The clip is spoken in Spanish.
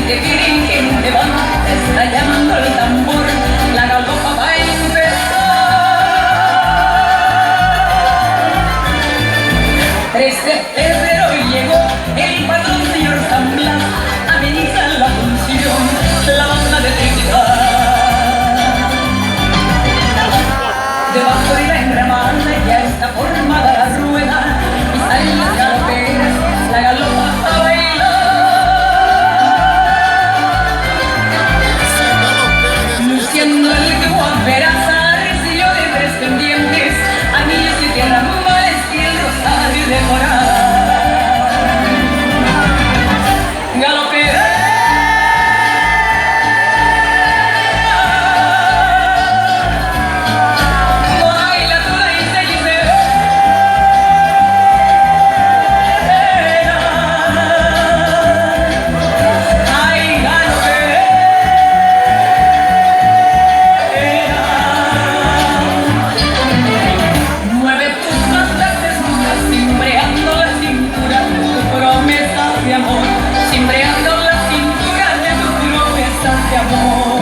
que tirin, que van, está llamando el tambor, la galopa va a empezar. 3 de febrero llegó el patrón señor San Blas, ameniza la función, la banda de Trinidad. Debajo de la enramada ya está formada la rueda y salen las galoperas, la galopa a bailar. Luciendo el guaperaza recibió de 3 pendientes, anillos y tierra males y el rosario de morada. Galopera. Cimbreando la cintura de tus promesas de amor.